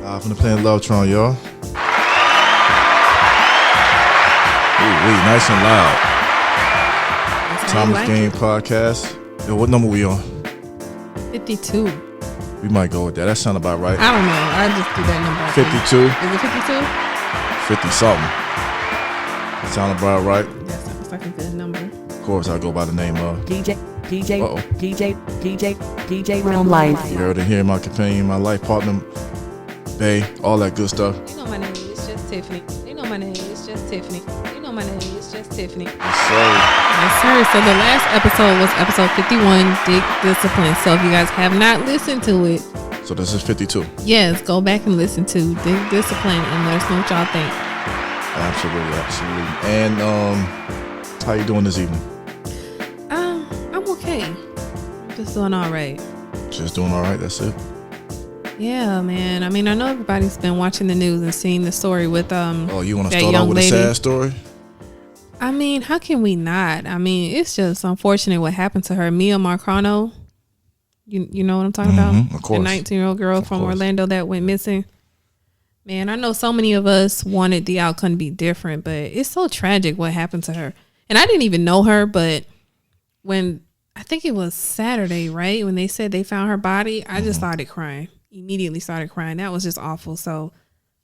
Live from the planet Lovetron, y'all. Ooh, nice and loud. Thomas Game Podcast. Yo, what number we on? 52. We might go with that. That sound about right. I don't know. I just do that number. 52. Is it 52? 50 something. That sound about right. That sounds like a good number. Of course, I go by the name of DJ Realm Life. You heard it here, my companion, my life partner, Bay, all that good stuff. You know my name. It's just Tiffany. You know my name. It's just Tiffany. You know my name. It's just Tiffany. Yes, sir. Yes, sir. So the last episode was episode 51, Dick Discipline. So if you guys have not listened to it, So this is 52. yes, go back and listen to Dick Discipline and let us know what y'all think. Absolutely. And how you doing this evening? I'm okay. I'm just doing all right. Just doing all right. That's it. Yeah, man. I mean, I know everybody's been watching the news and seeing the story with Oh, you want to that start out young with lady. a sad story? I mean, how can we not? I mean, it's just unfortunate what happened to her. Mia Marcano. You know what I'm talking about? Of course. The 19-year-old girl from course. Orlando that went missing. Man, I know so many of us wanted the outcome to be different, but it's so tragic what happened to her. And I didn't even know her, but when I think it was Saturday, right? When they said they found her body, I just started crying. Immediately started crying. That was just awful. So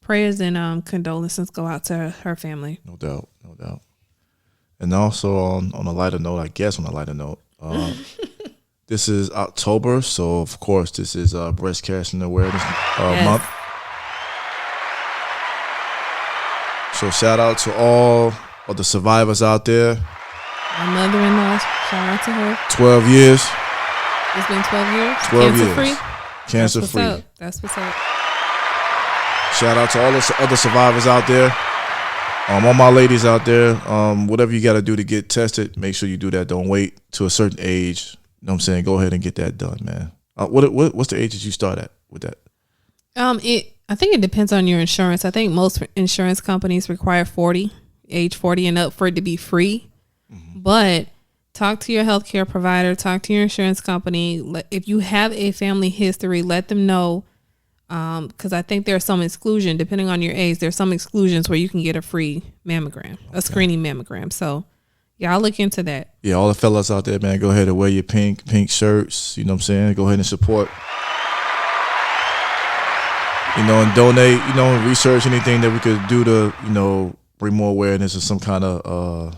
prayers and condolences go out to her family. No doubt. And also on a lighter note, this is October, so of course this is Breast Cancer Awareness Yes. Month. So shout out to all of the survivors out there. My mother-in-law, shout out to her. 12 years, It's been 12 years. 12 Cancer years. free. Cancer That's free. what's up. That's what's up. Shout out to all the other survivors out there. All my ladies out there, whatever you got to do to get tested, make sure you do that. Don't wait to a certain age. You know what I'm saying? Go ahead and get that done, man. What's the age that you start at with that? I think it depends on your insurance. I think most insurance companies require age 40 and up for it to be free. But talk to your healthcare provider, talk to your insurance company. If you have a family history, let them know. Because I think there's some exclusion depending on your age. There's some exclusions where you can get a free mammogram, a screening mammogram. So y'all look into that. Yeah, all the fellas out there, man, go ahead and wear your pink shirts. You know what I'm saying? Go ahead and support. And donate, research anything that we could do to, bring more awareness or some kind of,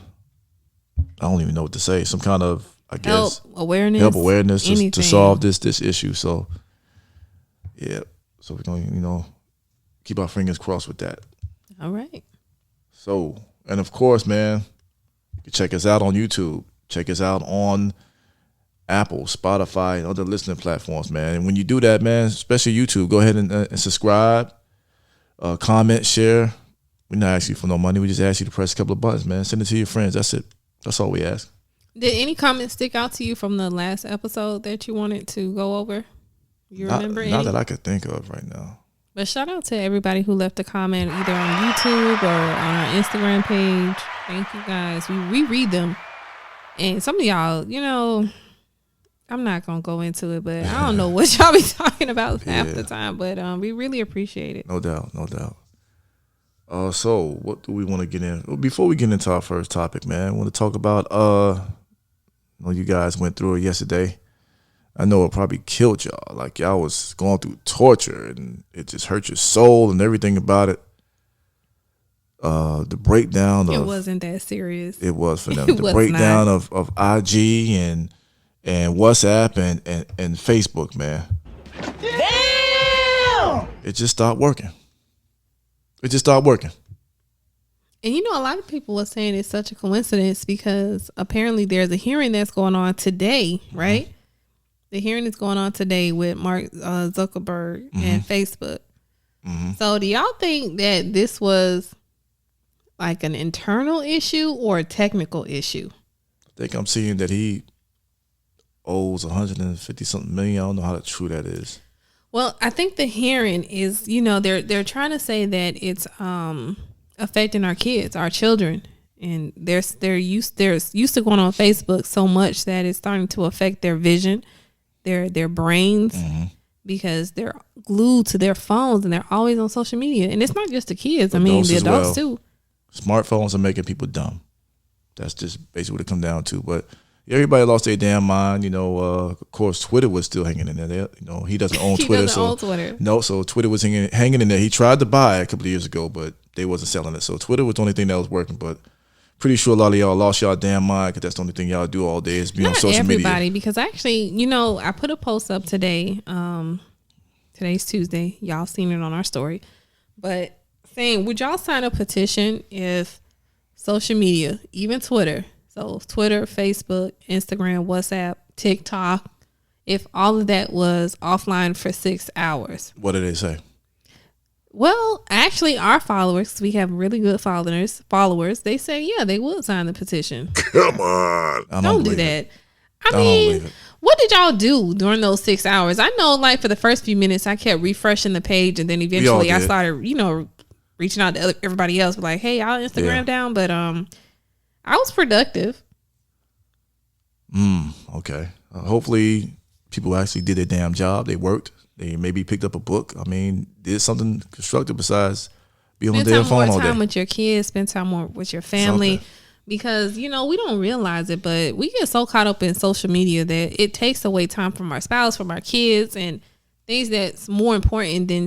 I don't even know what to say, some kind of, I guess, help awareness to solve this issue. So, yeah. So we're going to, keep our fingers crossed with that. All right. So, and of course, man, you can check us out on YouTube. Check us out on Apple, Spotify, and other listening platforms, man. And when you do that, man, especially YouTube, go ahead and subscribe, comment, share. We're not asking you for no money. We just ask you to press a couple of buttons, man. Send it to your friends. That's it. That's all we ask. Did any comments stick out to you from the last episode that you wanted to go over? You remember any? Not that I could think of right now. But shout out to everybody who left a comment either on YouTube or on our Instagram page. Thank you guys. We read them. And some of y'all, I'm not going to go into it, but I don't know what y'all be talking about half the time. But we really appreciate it. No doubt. So what do we want to get in? Well, before we get into our first topic, man, I want to talk about, you guys went through it yesterday. I know it probably killed y'all. Like y'all was going through torture and it just hurt your soul and everything about it. The breakdown It of wasn't that serious. it was for them. It The was breakdown of IG and WhatsApp and Facebook, man. Damn! It just stopped working. And a lot of people are saying it's such a coincidence because apparently there's a hearing that's going on today, right? The hearing is going on today with Mark Zuckerberg and Facebook. So do y'all think that this was like an internal issue or a technical issue? I think I'm seeing that he owes 150 something million. I don't know how true that is. Well, I think the hearing is, they're trying to say that it's affecting our kids, our children, and they're used to going on Facebook so much that it's starting to affect their vision, their brains, because they're glued to their phones and they're always on social media. And it's not just the kids. I mean, the adults too. Smartphones are making people dumb. That's just basically what it comes down to. But everybody lost their damn mind. Of course, Twitter was still hanging in there. He doesn't own Twitter. Doesn't own Twitter. No, so Twitter was hanging in there. He tried to buy it a couple of years ago, but they wasn't selling it. So Twitter was the only thing that was working. But pretty sure a lot of y'all lost y'all damn mind because that's the only thing y'all do all day is be on social media. Not everybody, because actually, I put a post up today. Today's Tuesday. Y'all seen it on our story. But saying, would y'all sign a petition if social media, even Twitter, so Twitter, Facebook, Instagram, WhatsApp, TikTok, if all of that was offline for 6 hours? What did they say? Well, actually, our followers, we have really good followers, they say, yeah, they would sign the petition. Come on. Don't do that. I mean, what did y'all do during those 6 hours? I know, like, for the first few minutes, I kept refreshing the page, and then eventually I started, reaching out to everybody else, like, hey, y'all Instagram down. But I was productive. Okay. Hopefully people actually did their damn job. They worked. They maybe picked up a book. I mean, did something constructive besides being on their phone all day. Spend time with your kids. Spend time more with your family. Because, we don't realize it, but we get so caught up in social media that it takes away time from our spouse, from our kids, and things that's more important than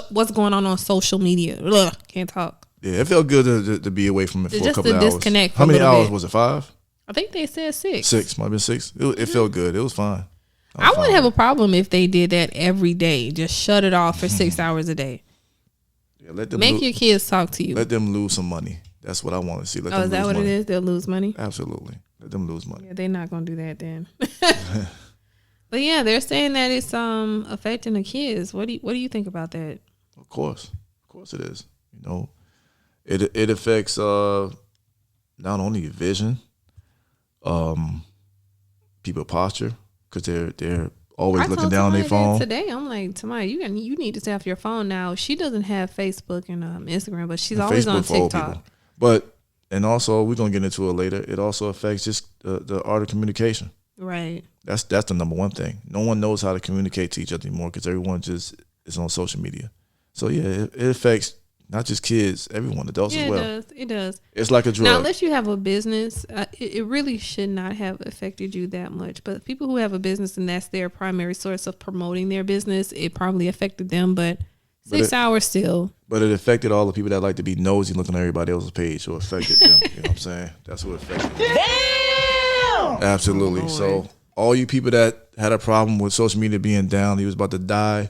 what's going on social media. Ugh, can't talk. Yeah, it felt good to be away from it for a couple of hours. Just to disconnect. How many hours was it? 5? I think they said 6. 6, might have been 6. It felt good. It was fine. I wouldn't have a problem if they did that every day. Just shut it off for 6 hours a day. Yeah, let them make your kids talk to you. Let them lose some money. That's what I want to see. Let them is that what money. It is? They'll lose money? Absolutely. Let them lose money. Yeah, they're not going to do that then. But yeah, they're saying that it's affecting the kids. What do you think about that? Of course it is. It affects not only vision, people posture, because they're always looking down their phone. Today, I'm like, Tamaya, you need to stay off your phone now. She doesn't have Facebook and Instagram, but she's always on TikTok. And also, we're gonna get into it later. It also affects just the art of communication. Right. That's the number one thing. No one knows how to communicate to each other anymore because everyone just is on social media. So yeah, it affects not just kids, everyone, adults as well. It does. It's like a drug. Now, unless you have a business, it really should not have affected you that much. But people who have a business and that's their primary source of promoting their business, it probably affected them. But 6 hours still. But it affected all the people that like to be nosy looking at everybody else's page. So it affected them. You know what I'm saying? That's what affected them. Damn! Absolutely. Oh, so all you people that had a problem with social media being down, he was about to die.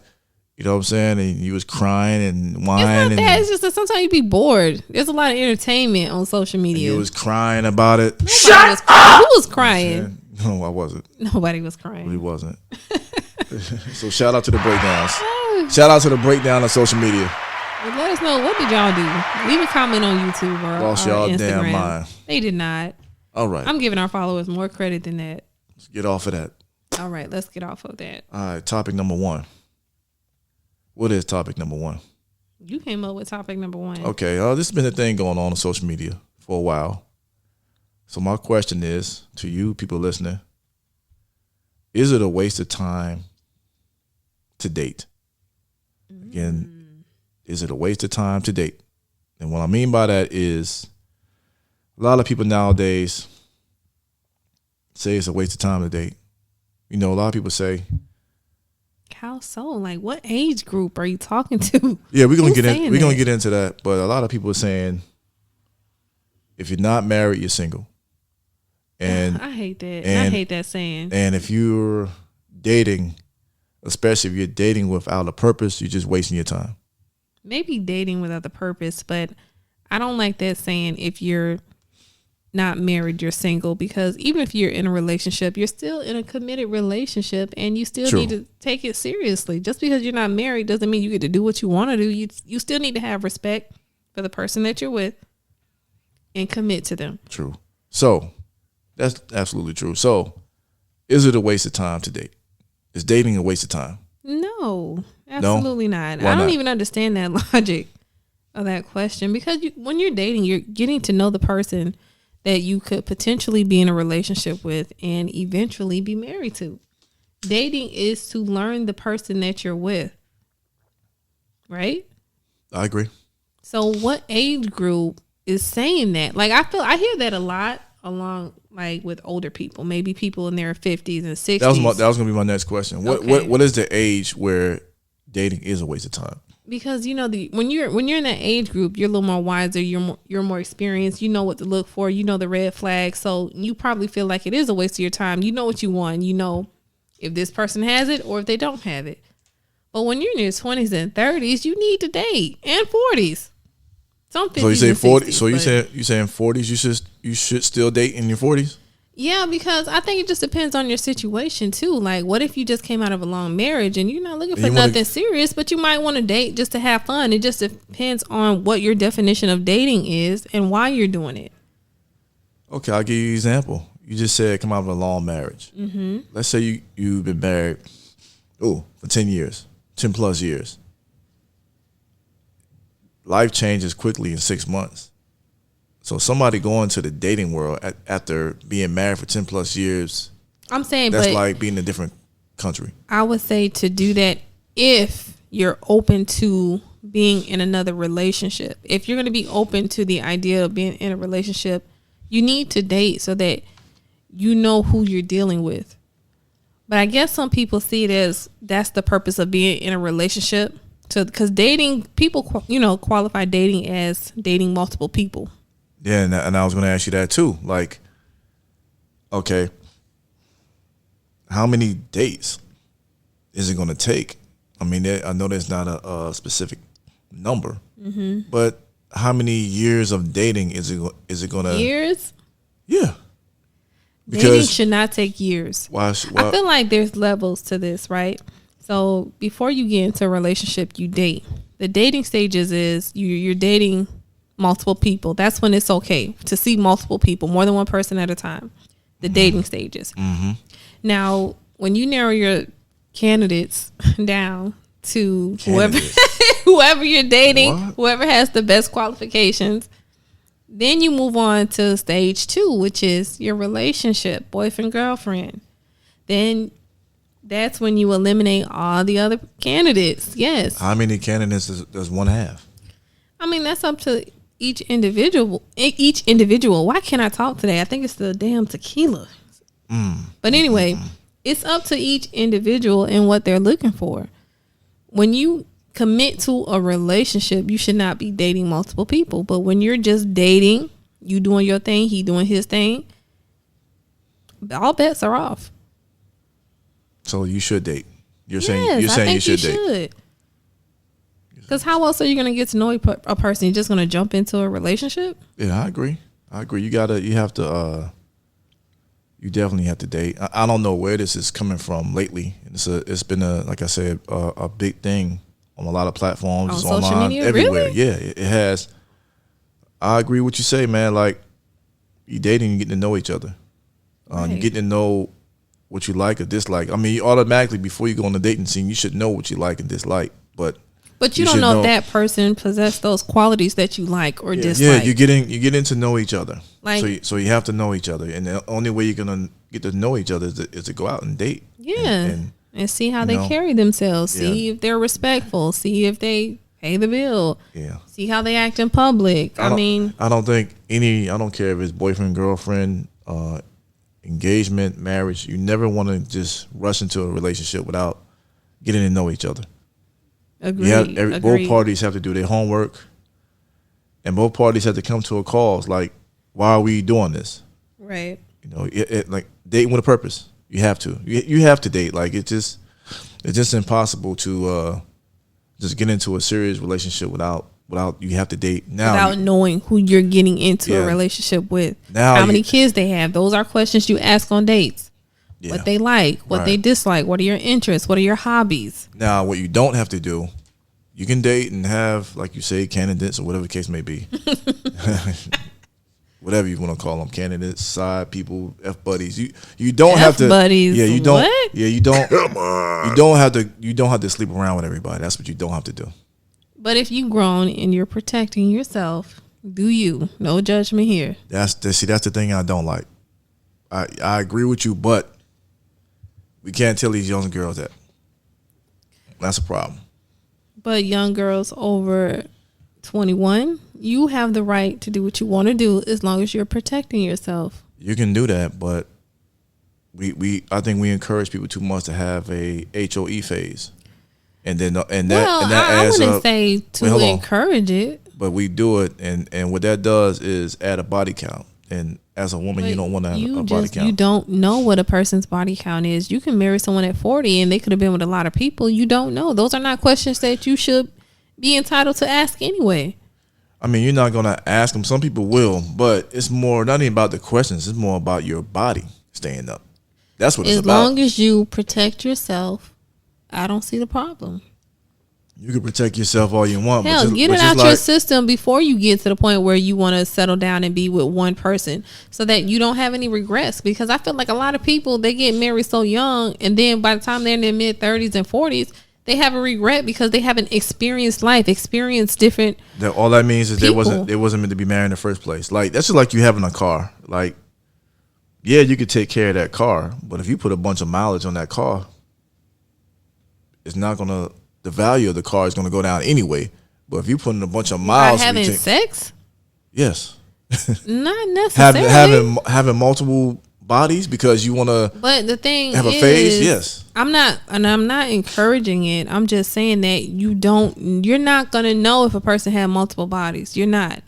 You know what I'm saying? And you was crying and whining. It's not that. It's just that sometimes you be bored. There's a lot of entertainment on social media. You was crying about it. Shut up! Who was crying? No, I wasn't. Nobody was crying. He wasn't. So shout out to the breakdowns. Shout out to the breakdown of social media. Let us know, what did y'all do? Leave a comment on YouTube or lost y'all Instagram. Damn mind. They did not. All right. I'm giving our followers more credit than that. Let's get off of that. All right, let's get off of that. All right, topic number 1. What is topic number 1? You came up with topic number 1. Okay, this has been a thing going on social media for a while. So my question is to you people listening, is it a waste of time to date? Again, is it a waste of time to date? And what I mean by that is a lot of people nowadays say it's a waste of time to date. A lot of people say, how so? Like, what age group are you talking to? Yeah, we're gonna get into that. But a lot of people are saying, if you're not married, you're single. And I hate that. I hate that saying. And if you're dating, especially if you're dating without a purpose, you're just wasting your time. Maybe dating without the purpose, but I don't like that saying, if you're not married, you're single, because even if you're in a relationship, you're still in a committed relationship and you still need to take it seriously. Just because you're not married doesn't mean you get to do what you want to do. You still need to have respect for the person that you're with and commit to them. True. So that's absolutely true. So is it a waste of time to date? Is dating a waste of time? No, absolutely not. Why I don't not? even understand that logic of that question, because when you're dating, you're getting to know the person that you could potentially be in a relationship with and eventually be married to. Dating is to learn the person that you're with, right? I agree. So what age group is saying that? Like, I hear that a lot along, like, with older people, maybe people in their 50s and 60s. That was gonna be my next question. What is the age where dating is a waste of time? Because when you're in that age group, you're a little more wiser, you're more experienced, you know what to look for, you know the red flags, so you probably feel like it is a waste of your time. You know what you want, you know if this person has it or if they don't have it. But when you're in your 20s and 30s, you need to date, and 40s. Some 50s. So you say 40? 60s, so you saying 40s? You should still date in your 40s? Yeah, because I think it just depends on your situation too. Like, what if you just came out of a long marriage and you're not looking for nothing serious, but you might want to date just to have fun? It just depends on what your definition of dating is and why you're doing it. Okay, I'll give you an example. You just said come out of a long marriage. Mm-hmm. Let's say you've been married, for 10 years, 10 plus years. Life changes quickly in 6 months. So somebody going to the dating world after being married for 10 plus years, I'm saying that's like being in a different country. I would say to do that if you're open to being in another relationship. If you're going to be open to the idea of being in a relationship, you need to date so that you know who you're dealing with. But I guess some people see it as that's the purpose of being in a relationship. Because dating, people, qualify dating as dating multiple people. Yeah, and I was going to ask you that too. Like, okay, how many dates is it going to take? I mean, I know there's not a specific number, but how many years of dating is it going to? Years? Yeah. Dating should not take years. Why? I feel like there's levels to this, right? So before you get into a relationship, you date. The dating stages is you're dating multiple people. That's when it's okay to see multiple people, more than one person at a time. The dating stages. Mm-hmm. Now, when you narrow your candidates down to whoever you're dating, whoever has the best qualifications, then you move on to stage 2, which is your relationship, boyfriend, girlfriend. Then that's when you eliminate all the other candidates. Yes. How many candidates does one have? I mean, that's up to each individual. Why can't I talk today? I think it's the damn tequila. But anyway, it's up to each individual and what they're looking for. When you commit to a relationship, you should not be dating multiple people. But when you're just dating, you doing your thing, he doing his thing, all bets are off. So you should date. You're saying you should date. Because how else are you going to get to know a person? You're just going to jump into a relationship? Yeah, I agree. You definitely have to date. I don't know where this is coming from lately. It's been like I said, a big thing on a lot of platforms, on social online, media, everywhere. Really? Yeah, it has. I agree with what you say, man. Like, you dating, you getting to know each other. Right. You getting to know what you like or dislike. I mean, you automatically, before you go on the dating scene, you should know what you like and dislike. But you don't know if that person possess those qualities that you like or dislike. Yeah, you're getting to know each other. Like, so you have to know each other, and the only way you're gonna get to know each other is to go out and date. Yeah, and see how they carry themselves. See if they're respectful. See if they pay the bill. Yeah. See how they act in public. I don't care if it's boyfriend, girlfriend, engagement, marriage. You never want to just rush into a relationship without getting to know each other. Agreed. Both parties have to do their homework, and both parties have to come to a cause. Like, why are we doing this? Right. Like dating with a purpose. You have to. You have to date. Like, it's just impossible to just get into a serious relationship without you have to date now. Without knowing who you're getting into a relationship with. Now, how many kids they have. Those are questions you ask on dates. Yeah. What they like, what they dislike, what are your interests, what are your hobbies. Now, what you don't have to do, you can date and have, like you say, candidates or whatever the case may be. Whatever you want to call them, candidates, side people, F buddies. You don't have to. Buddies. Yeah, you don't. What? Yeah, you don't. Come on. You don't have to sleep around with everybody. That's what you don't have to do. But if you grown and you're protecting yourself, do you? No judgment here. That's the thing I don't like. I agree with you, but We can't tell these young girls that. That's a problem. But young girls over 21, you have the right to do what you want to do as long as you're protecting yourself. You can do that, but I think we encourage people too much to have a HOE phase, and that I adds wouldn't up. say to encourage it, but we do it, and what that does is add a body count. And as a woman, you don't want to have a body count. You don't know what a person's body count is. You can marry someone at 40 and they could have been with a lot of people. You don't know. Those are not questions that you should be entitled to ask anyway. I mean, you're not going to ask them. Some people will, but it's more not even about the questions. It's more about your body staying up. That's what it's about. As long as you protect yourself, I don't see the problem. You can protect yourself all you want. Hell, get it out your system before you get to the point where you want to settle down and be with one person so that you don't have any regrets. Because I feel like a lot of people, they get married so young, and then by the time they're in their mid-30s and 40s, they have a regret because they haven't experienced life, experienced different all that means is people. they wasn't meant to be married in the first place. Like, that's just like you having a car. Like, yeah, you could take care of that car, but if you put a bunch of mileage on that car, it's not going to... The value of the car is going to go down anyway. But if you put in a bunch of miles, having sex, yes, not necessarily having multiple bodies because you want to. But the thing have a phase, yes. I'm not encouraging it. I'm just saying that you're not going to know if a person had multiple bodies. You're not.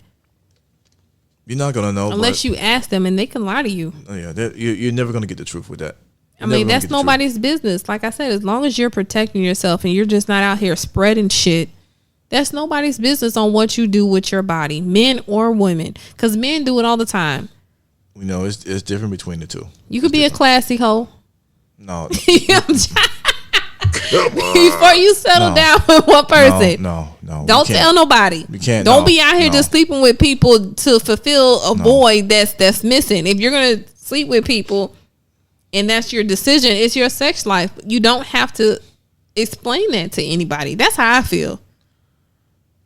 You're not going to know unless you ask them, and they can lie to you. Oh yeah, you're never going to get the truth with that. I mean, that's nobody's business. Like I said, as long as you're protecting yourself and you're just not out here spreading shit, that's nobody's business on what you do with your body, men or women. Because men do it all the time. You know, it's different between the two. You could be a classy hoe. No. Before you settle down with one person. No. Don't tell nobody. You can't. Don't be out here just sleeping with people to fulfill a void that's missing. If you're going to sleep with people... and that's your decision. It's your sex life. You don't have to explain that to anybody. That's how I feel.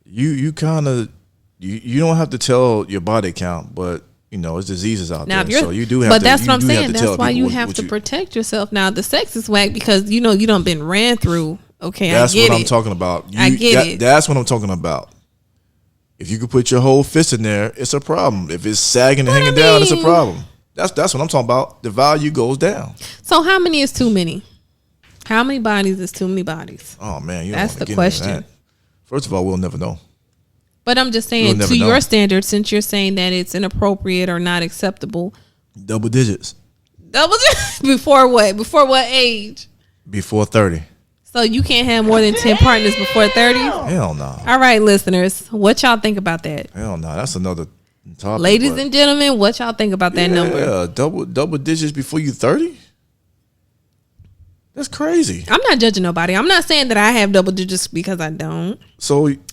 You kind of you don't have to tell your body count, but you know it's diseases out there. So you do have. But to, that's what I'm saying. That's why you have to protect yourself. Now the sex is whack because you don't been ran through. Okay, that's I get what it. I'm talking about. I get it. That's what I'm talking about. If you could put your whole fist in there, it's a problem. If it's sagging and hanging down, it's a problem. That's what I'm talking about. The value goes down. So how many is too many? How many bodies is too many bodies? Oh man, that's the question. First of all, we'll never know. But I'm just saying, to your standards, since you're saying that it's inappropriate or not acceptable. Double digits. Before what? Before what age? Before 30. So you can't have more than 10 partners before 30? Hell no. All right, listeners, what y'all think about that? Hell no, that's another topic. Ladies and gentlemen, what y'all think about that number? Yeah, double digits before you 30? That's crazy. I'm not judging nobody. I'm not saying that I have double digits because I don't.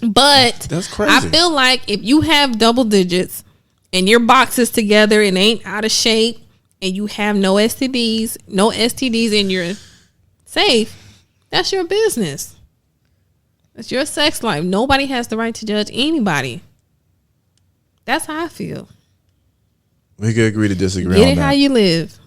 But that's crazy. I feel like if you have double digits and your box is together and ain't out of shape and you have no STDs, and you're safe, that's your business. That's your sex life. Nobody has the right to judge anybody. That's how I feel. We could agree to disagree Get on it that. how you live.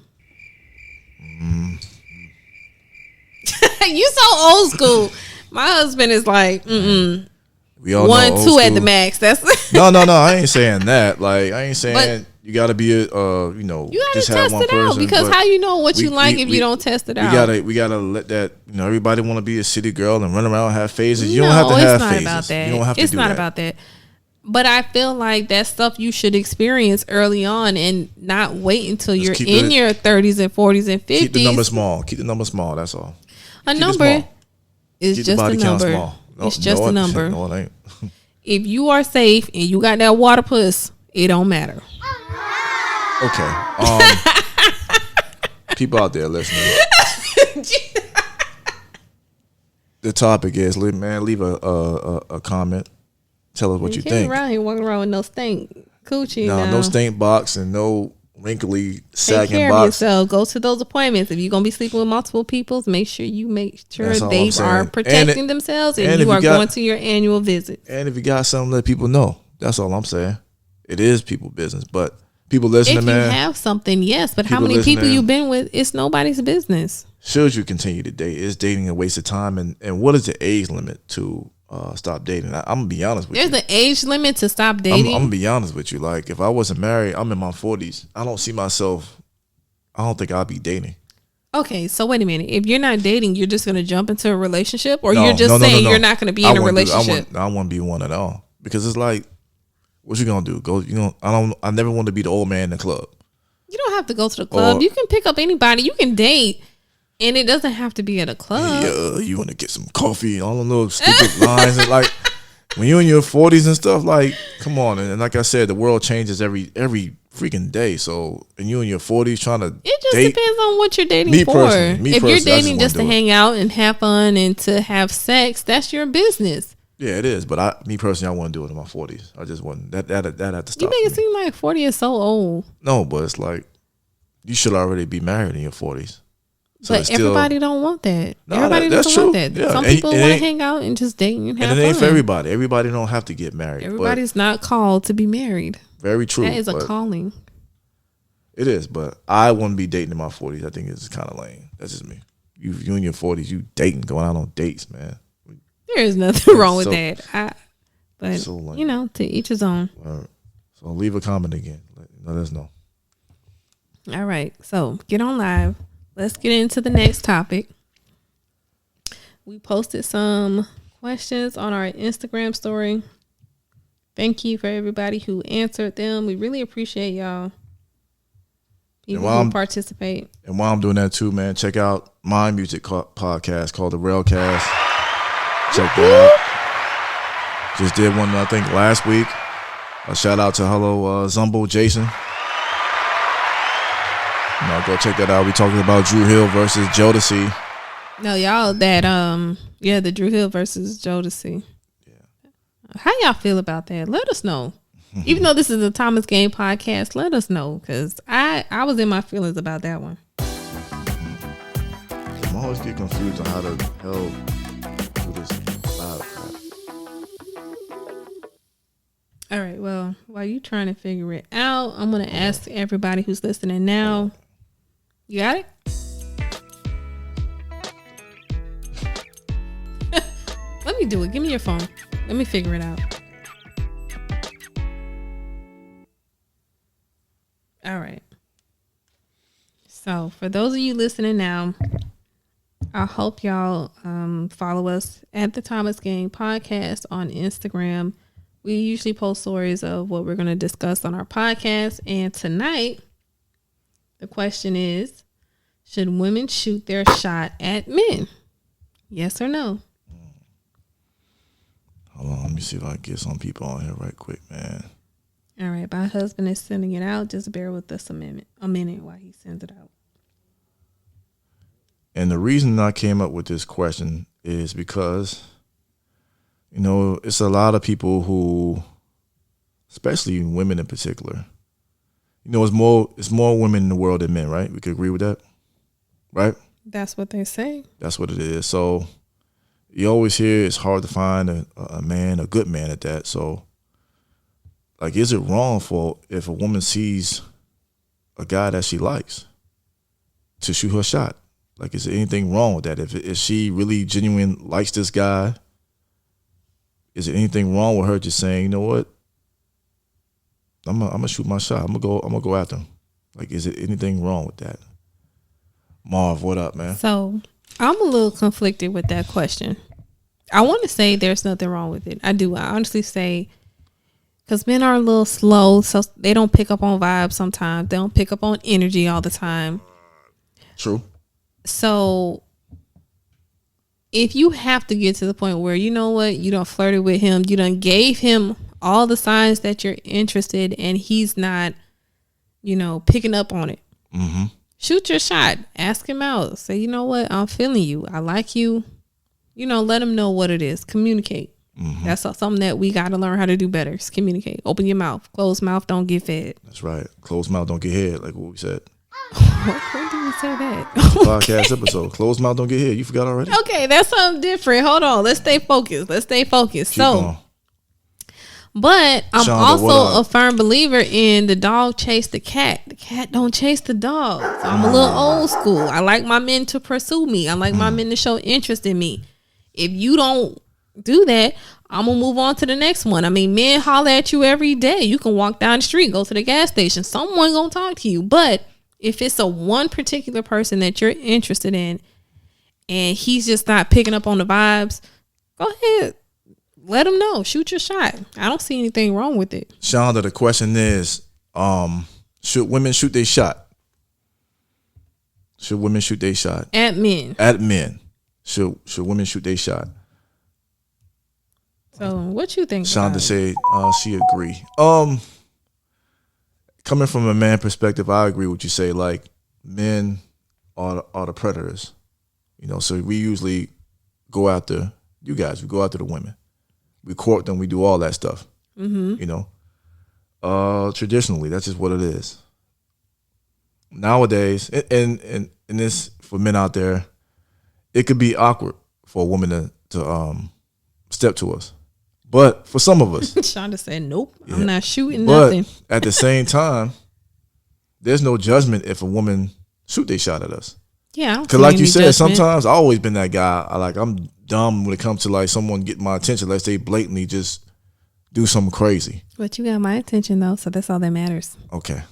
You so old school. My husband is like, We all 1, know 2 school. at the max. That's no. I ain't saying that. Like I ain't saying you got to be a, you gotta just test have one it person. out because how you know what you like if you don't test it out? We gotta let that. Everybody want to be a city girl and run around and have phases. You don't have to have phases. It's not about that. You don't have to it's do not that. about that. But I feel like that's stuff you should experience early on and not wait until you're in your 30s and 40s and 50s. Keep the number small. Keep the number small. That's all. A number is just a number. No, it's just a number. No, it ain't. If you are safe and you got that water puss, it don't matter. Okay. People out there listening. The topic is, man, leave a comment. Tell us what you think. Around here walking around with no stink coochie. No stink box and no wrinkly sagging Take care box. of yourself. Go to those appointments. If you're gonna be sleeping with multiple people, make sure they are protecting themselves and you are going to your annual visits. And if you got something, let people know. That's all I'm saying. It is people business, but People listening, if you man. have something, yes. But how People many people listening. you've been with? It's nobody's business. Should you continue to date? Is dating a waste of time? And what is the age limit to stop dating? I'm gonna be honest with There's you. an age limit to stop I'm dating. gonna be honest with you. Like, if I wasn't married, I'm in my 40s. I don't see myself. I don't think I'll be dating. Okay, so wait a minute. If you're not dating, you're just going to jump into a relationship, or No, you're just no, no, saying no. you're not going to be I in a wouldn't do- relationship. I wouldn't be one at all, because it's like, what you gonna do? Go? You know, I never want to be the old man in the club. You don't have to go to the club. Or- You can pick up anybody. You can date, and it doesn't have to be at a club. Yeah, you want to get some coffee? All the little stupid lines, and like when you're in your 40s and stuff. Like, come on, and like I said, the world changes every freaking day. So, and you in your 40s trying to It just date. depends on what you're dating Me for. personally, If I you're just dating wouldn't just to do it. hang out and have fun and to have sex, that's your business. Yeah, it is. But me personally, I wouldn't do it in my 40s. I just wouldn't. That had to You stop. make it for me. seem like 40 is so old. No, but it's like you should already be married in your 40s. So But it's still- everybody don't want that. No, Everybody that's doesn't want true. that. Yeah, Some and people it want to ain't- hang out and just date and have and it fun. ain't for everybody. Everybody don't have to get married. but Everybody's not called to be married. very true. That is a but calling. It is, but I wouldn't be dating in my 40s. I think it's kind of lame. That's just me. You in your 40s, you dating, going out on dates, man. There is nothing wrong with so- that. But so lame. you know, to each his own. So leave a comment again. Let us know. All right, so get on live. Let's get into the next topic. We posted some questions on our Instagram story. Thank you for everybody who answered them. We really appreciate y'all. People who participate. And while I'm doing that too, man, check out my music podcast called The Railcast. Check that out. Just did one, I think, last week. A shout out to Hello Zumbo Jason. You know, go check that out. We talking about Drew Hill versus Jodeci. No, y'all, that the Drew Hill versus Jodeci. Yeah. How y'all feel about that? Let us know. Even though this is a Thomas Game podcast, let us know, because I was in my feelings about that one. I'm always get confused on how the hell do this live crap. All right, well, while you trying to figure it out, I'm going to ask everybody who's listening now. You got it? Let me do it. Give me your phone. Let me figure it out. All right. So, for those of you listening now, I hope y'all follow us at the Thomas Gang Podcast on Instagram. We usually post stories of what we're going to discuss on our podcast. And tonight, the question is, should women shoot their shot at men? Yes or no? Hold on, let me see if I can get some people on here right quick, man. All right, my husband is sending it out. Just bear with us a minute while he sends it out. And the reason I came up with this question is because, you know, it's a lot of people who, especially women in particular, you know, it's more women in the world than men, right? We could agree with that, right? That's what they say. That's what it is. So you always hear it's hard to find a man, a good man at that. So, like, is it wrong for if a woman sees a guy that she likes to shoot her shot? Like, is there anything wrong with that? If she really genuinely likes this guy, is there anything wrong with her just saying, you know what, I'm gonna shoot my shot. I'm gonna go after him. Like, is it anything wrong with that? Marv, what up, man? So I'm a little conflicted with that question. I want to say there's nothing wrong with it. I do. I honestly say, because men are a little slow, so they don't pick up on vibes sometimes. They don't pick up on energy all the time. True. So if you have to get to the point where, you know what, you done flirted with him, you done gave him all the signs that you're interested, and he's not, you know, picking up on it. Mm-hmm. Shoot your shot. Ask him out. Say, you know what, I'm feeling you. I like you. You know, let him know what it is. Communicate. Mm-hmm. That's something that we got to learn how to do better. Is communicate. Open your mouth. Closed mouth don't get fed. That's right. Closed mouth don't get head, like what we said. When did we say that? Podcast episode. Closed mouth don't get head. You forgot already? Okay, that's something different. Hold on. Let's stay focused. Keep So, going. But I'm Shonda, what also up? a firm believer in the dog chase the cat. The cat don't chase the dog. So I'm a little old school. I like my men to pursue me. I like my men to show interest in me. If you don't do that, I'm gonna move on to the next one. I mean, men holler at you every day. You can walk down the street, go to the gas station. Someone gonna talk to you. But if it's a one particular person that you're interested in and he's just not picking up on the vibes, go ahead. Let him know. Shoot your shot. I don't see anything wrong with it. Shonda, the question is, should women shoot their shot? Should women shoot their shot? At men. At men. Should women shoot their shot? So what you think? Shonda said she agree. Coming from a man perspective, I agree with you say. Like, men are the predators. You know, so we usually go after you guys. We go after the women. We court them. We do all that stuff. Mm-hmm. You know, traditionally, that's just what it is. Nowadays, and this for men out there, it could be awkward for a woman to step to us. But for some of us, Shonda said, "Nope, yeah. I'm not shooting but nothing." At the same time, there's no judgment if a woman shoot they shot at us. Yeah, because like you said, sometimes I've always been that guy. I'm dumb when it comes to like someone getting my attention. Let's say blatantly just do something crazy. But you got my attention though, so that's all that matters. Okay.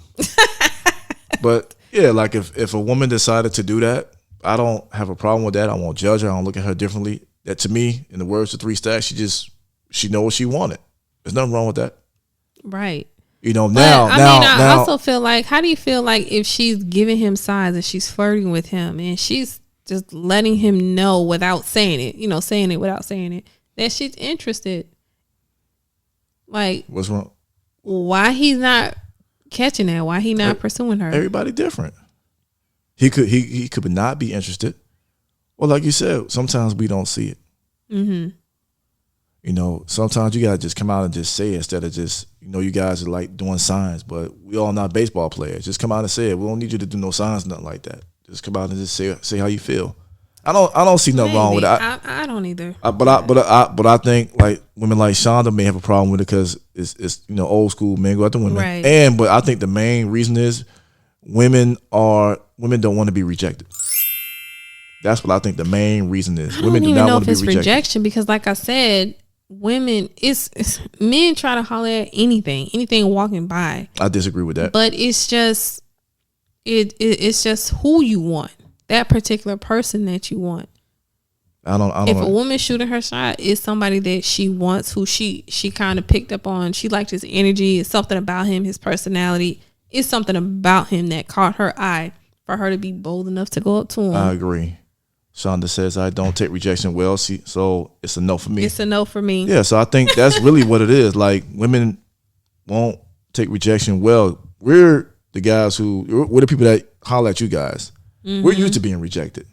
But yeah, like if a woman decided to do that, I don't have a problem with that. I won't judge her. I don't look at her differently. That to me, in the words of Three Stacks, she know what she wanted. There's nothing wrong with that. Right. You know, but, now I also feel like, how do you feel like if she's giving him signs and she's flirting with him and she's just letting him know without saying it, you know, saying it without saying it, that she's interested? Like, what's wrong? Why he's not catching that? Why he not pursuing her? Everybody different. He could not be interested. Well, like you said, sometimes we don't see it. Mm-hmm. You know, sometimes you gotta just come out and just say it instead of just, you know, you guys are like doing signs, but we all not baseball players. Just come out and say it. We don't need you to do no signs, nothing like that. Just come out and just say how you feel. I don't see nothing wrong with it. I don't either. But I think like women like Shonda may have a problem with it because it's you know, old school men go after women. Right. But I think the main reason is women don't want to be rejected. That's what I think the main reason is. Women do not want to be rejected. Rejection because, like I said, women, it's men try to holler at anything walking by. I disagree with that. But it's just it's just who you want. That particular person that you want. I don't if a woman shooting her shot is somebody that she wants, who she kind of picked up on, she liked his energy, it's something about him, his personality, it's something about him that caught her eye for her to be bold enough to go up to him. I agree. Shonda says I don't take rejection well, so it's a no for me. It's a no for me. Yeah, so I think that's really what it is. Like, women won't take rejection well. We're the people that holler at you guys. Mm-hmm. We're used to being rejected.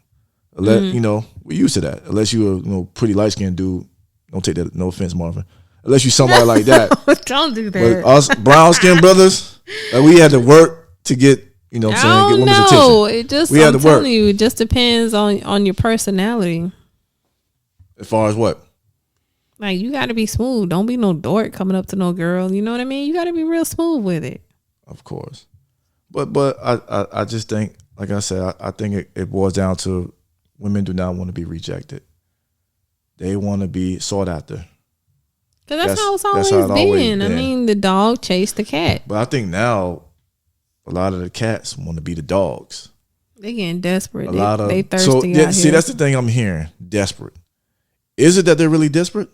You know, we're used to that. Unless you're a pretty light skinned dude. Don't take that. No offense, Marvin. Unless you somebody like that. Don't do that. But us brown skinned brothers, we had to work to get. You know what I'm saying? Get women's attention. I'm telling you, it just depends on your personality. As far as what? Like, you got to be smooth. Don't be no dork coming up to no girl. You know what I mean? You got to be real smooth with it. Of course. But I just think, like I said, I think it boils down to women do not want to be rejected. They want to be sought after. Because that's how it's always been. I mean, the dog chased the cat. But I think now, a lot of the cats want to be the dogs. They getting desperate. They thirsty out here. That's the thing I'm hearing. Desperate. Is it that they're really desperate?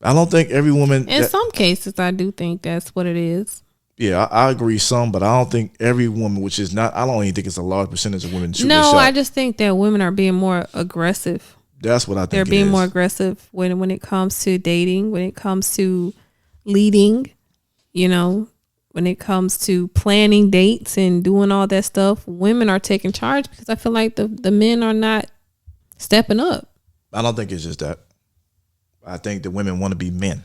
I don't think every woman. In some cases, I do think that's what it is. Yeah, I agree some, but I don't think every woman, which is not. I don't even think it's a large percentage of women shoot their shot. I just think that women are being more aggressive. That's what I think. They're being more aggressive when it comes to dating, when it comes to leading, you know. When it comes to planning dates and doing all that stuff, women are taking charge because I feel like the men are not stepping up. I don't think it's just that. I think the women want to be men.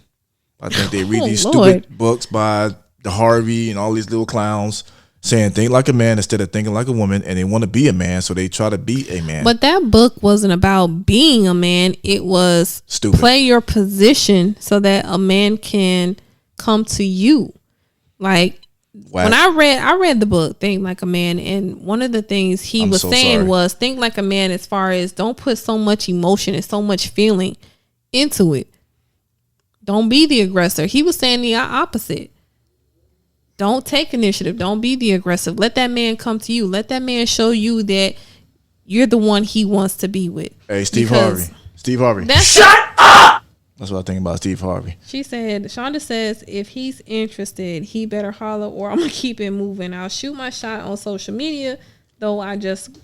I think they read these stupid books by the Harvey and all these little clowns, saying think like a man instead of thinking like a woman, and they want to be a man, so they try to be a man. But that book wasn't about being a man. It was Stupid. Play your position so that a man can come to you. Like Whack. when I read the book Think Like a Man, and one of the things he was saying was think like a man as far as don't put so much emotion and so much feeling into it. Don't be the aggressor. He was saying the opposite. Don't take initiative. Don't be the aggressive. Let that man come to you. Let that man show you that you're the one he wants to be with. Hey, Steve Harvey. Steve Harvey. Shut up! That's what I think about Steve Harvey. She said, Shonda says, if he's interested, he better holler or I'm going to keep it moving. I'll shoot my shot on social media, though I just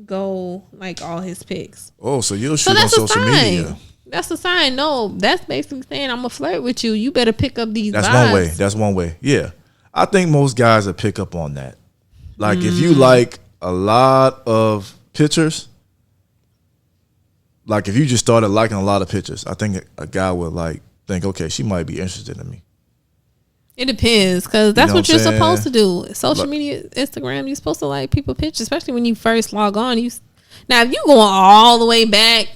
go like all his pics. Oh, so you'll shoot on social media. That's a sign. No, that's basically saying I'm going to flirt with you. You better pick up these That's vibes. one way. That's one way. Yeah. I think most guys will pick up on that. Like if you like a lot of pictures, like if you just started liking a lot of pictures, I think a guy would like think, okay, she might be interested in me. It depends, because that's You know what you're what I'm supposed to saying? do. Social media, Instagram, you're supposed to like people pictures, especially when you first log on. Now, if you going all the way back,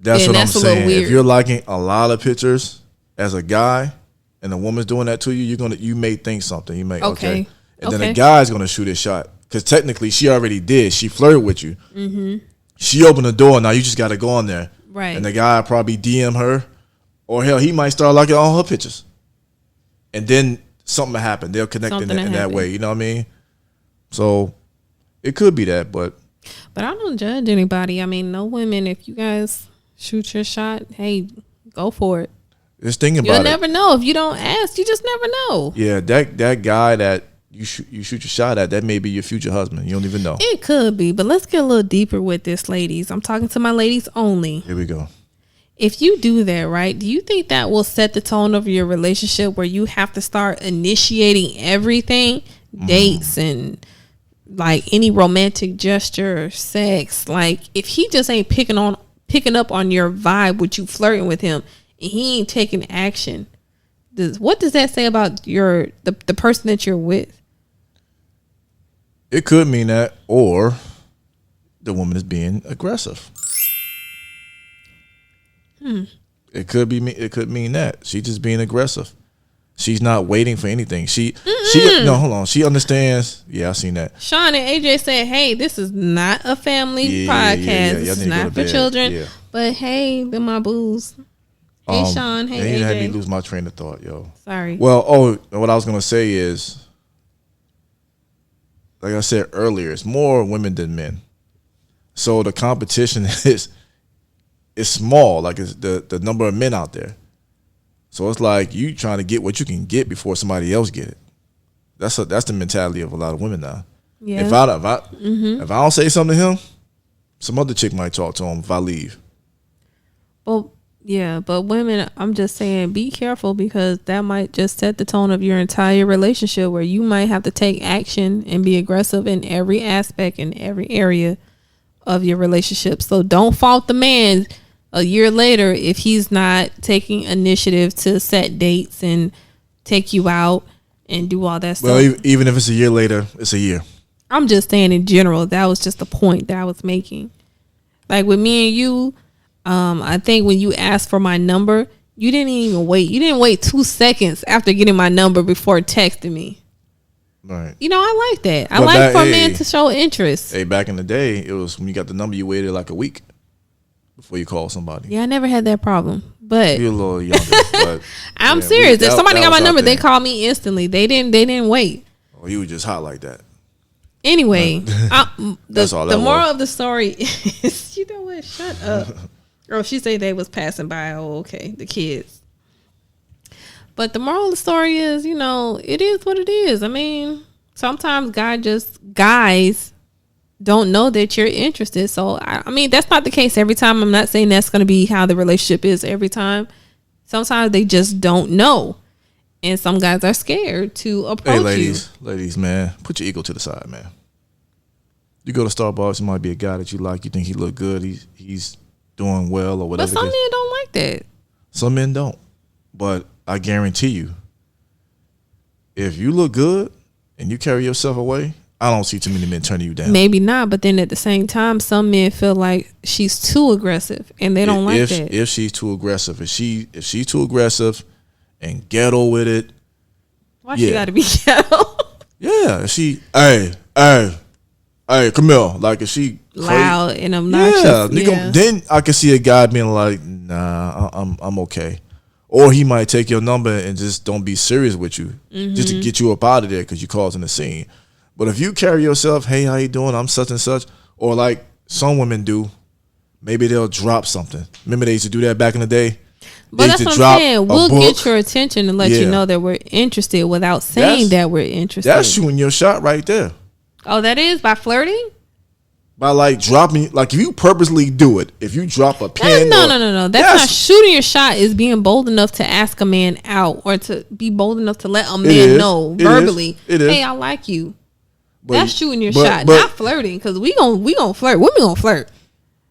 That's then what that's I'm a little saying. weird. If you're liking a lot of pictures as a guy, and a woman's doing that to you, you may think something. You may okay. And then the guy's gonna shoot his shot because technically she already did. She flirted with you. Mm-hmm. She opened the door. Now you just got to go on there. Right. And the guy probably DM her, or hell, he might start liking all her pictures, and then something will happen. They'll connect in that way. You know what I mean? So it could be that, but I don't judge anybody. I mean, no women. If you guys shoot your shot, hey, go for it. just thinking about You'll it. never know if you don't ask. You just never know. Yeah, that guy that you shoot your shot at, that may be your future husband. You don't even know. It could be, but let's get a little deeper with this, ladies. I'm talking to my ladies only. Here we go. If you do that, right, do you think that will set the tone of your relationship where you have to start initiating everything, dates and like any romantic gesture, sex? Like if he just ain't picking up on your vibe with you flirting with him and he ain't taking action, what does that say about the person that you're with? It could mean that, or the woman is being aggressive. It could mean that she just being aggressive. She's not waiting for anything. She hold on. She understands. Yeah, I seen that. Sean and AJ said, "Hey, this is not a family podcast. Yeah. This is not for children. Yeah. But hey, they're my booze. Hey, Sean. Hey, AJ. You had me lose my train of thought, yo. Sorry. Well, what I was gonna say is, like I said earlier, it's more women than men. So the competition is small. Like it's the number of men out there. So it's like you trying to get what you can get before somebody else get it. That's the mentality of a lot of women now. Yeah. If I don't say something to him, some other chick might talk to him if I leave. Well, yeah, but women, I'm just saying, be careful because that might just set the tone of your entire relationship where you might have to take action and be aggressive in every aspect in every area of your relationship. So don't fault the man a year later if he's not taking initiative to set dates and take you out and do all that stuff. Well, even if it's a year later, it's a year. I'm just saying in general, that was just the point that I was making. Like with me and you, I think when you asked for my number, you didn't even wait. You didn't wait 2 seconds after getting my number before texting me. Right. You know, I like that. I like for a man to show interest. Hey, back in the day, it was when you got the number, you waited like a week before you call somebody. Yeah, I never had that problem. But you're a little younger. But I'm serious. If somebody got my number, they call me instantly. They didn't wait. Oh, you were just hot like that. Anyway, the moral of the story is, you know what? Shut up. Girl, she said they was passing by. Oh, okay, the kids. But the moral of the story is, you know, it is what it is. I mean, sometimes guys don't know that you're interested. So, I mean, that's not the case every time. I'm not saying that's going to be how the relationship is every time. Sometimes they just don't know. And some guys are scared to approach you. Hey, ladies, man, put your ego to the side, man. You go to Starbucks, it might be a guy that you like. You think he look good. He's doing well or whatever. But some men don't like that. Some men don't. But I guarantee you, if you look good and you carry yourself away, I don't see too many men turning you down. Maybe not, but then at the same time, some men feel like she's too aggressive, and they don't like that. If she's too aggressive, if she's too aggressive and ghetto with it, why she got to be ghetto? Yeah, hey, come here. Like if she loud and obnoxious, then I can see a guy being like, nah, I'm okay. Or he might take your number and just don't be serious with you, just to get you up out of there because you're causing a scene. But if you carry yourself, hey, how you doing? I'm such and such. Or like some women do, maybe they'll drop something. Remember they used to do that back in the day? But that's what I'm saying. We'll get your attention and let you know that we're interested without saying that we're interested. That's shooting your shot right there. Oh, that is? By flirting? By like dropping, like if you purposely do it, if you drop a pin. No. That's not shooting your shot. Is being bold enough to ask a man out or to be bold enough to let a man know verbally, hey, I like you. That's shooting your shot, not flirting. Because we gonna flirt. Women gonna flirt.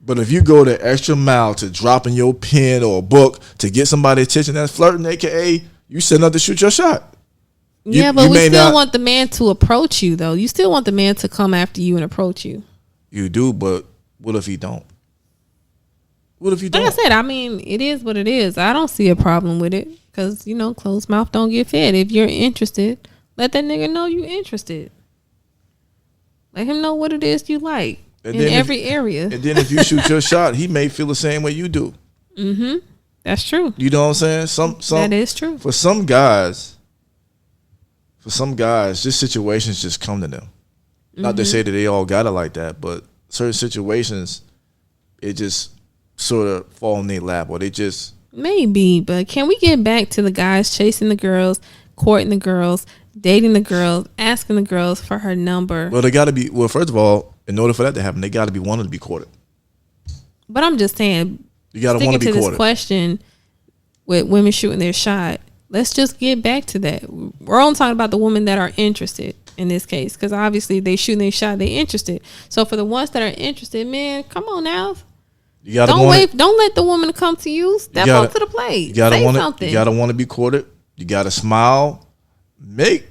But if you go the extra mile to dropping your pen or a book to get somebody's attention, that's flirting, aka you setting up to shoot your shot. Yeah, but we still want the man to approach you, though. You still want the man to come after you and approach you. You do, but what if he don't? What if he don't? Like I said, I mean, it is what it is. I don't see a problem with it because, closed mouth don't get fed. If you're interested, let that nigga know you're interested. Let him know what it is you like in every area. And then if you shoot your shot, he may feel the same way you do. Mm-hmm. That's true. You know what I'm saying? That is true. For some guys, just situations just come to them. Not to say that they all got it like that, but certain situations, it just sort of fall in their lap, or they just maybe. But can we get back to the guys chasing the girls, courting the girls, dating the girls, asking the girls for her number? Well, they got to be. Well, first of all, in order for that to happen, they got to be wanting to be courted. But I'm just saying, you got to want to be courted. This question with women shooting their shot. Let's just get back to that. We're only talking about the women that are interested in this case, because obviously they shooting their shot, they interested. So for the ones that are interested, man, come on now. You gotta don't let the woman come to you. Step up to the plate. Say something. You gotta want to be courted. You gotta smile. You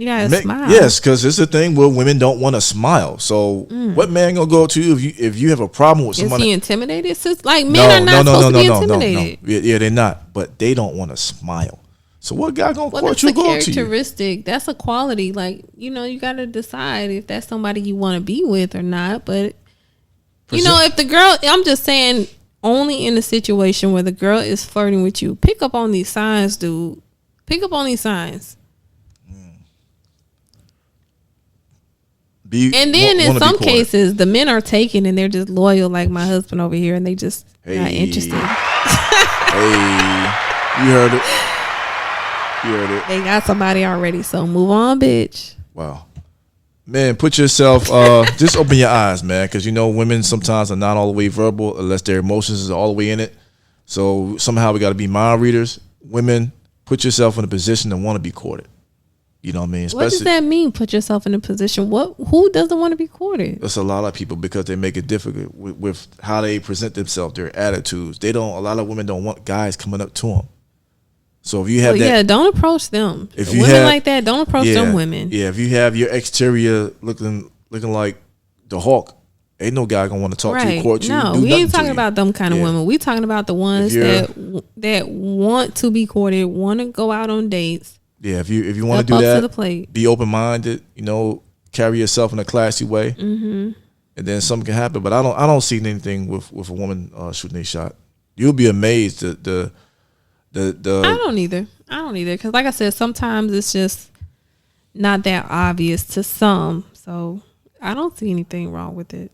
gotta smile. Yes, because it's a thing where women don't want to smile. So what man gonna go to you if you have a problem with somebody? Is he intimidated? Like men are not supposed to be intimidated. No. Yeah, they're not. But they don't want to smile. So what guy gonna court you? Go to you? Characteristic. That's a quality. Like you got to decide if that's somebody you want to be with or not. But if the girl, I'm just saying, only in a situation where the girl is flirting with you, pick up on these signs, dude. Pick up on these signs. And then in some cases, the men are taken and they're just loyal, like my husband over here, and they just not interested. You heard it. They got somebody already, so move on, bitch. Wow. Man, put yourself, just open your eyes, man, because women sometimes are not all the way verbal unless their emotions are all the way in it. So somehow we got to be mind readers. Women, put yourself in a position to want to be courted. You know what I mean? What does that mean, put yourself in a position? Who doesn't want to be courted? That's a lot of people, because they make it difficult with how they present themselves, their attitudes. A lot of women don't want guys coming up to them. So if you have don't approach them. If women like that, don't approach them women. Yeah, if you have your exterior looking like the Hulk, ain't no guy gonna want to talk to you, court you. No, we ain't talking about them kind of women. We talking about the ones that want to be courted, want to go out on dates. Yeah, if you want to do that, to the plate. Be open minded. Carry yourself in a classy way, and then something can happen. But I don't see anything with a woman shooting a shot. You'll be amazed at I don't either, because like I said, sometimes it's just not that obvious to some, so I don't see anything wrong with it.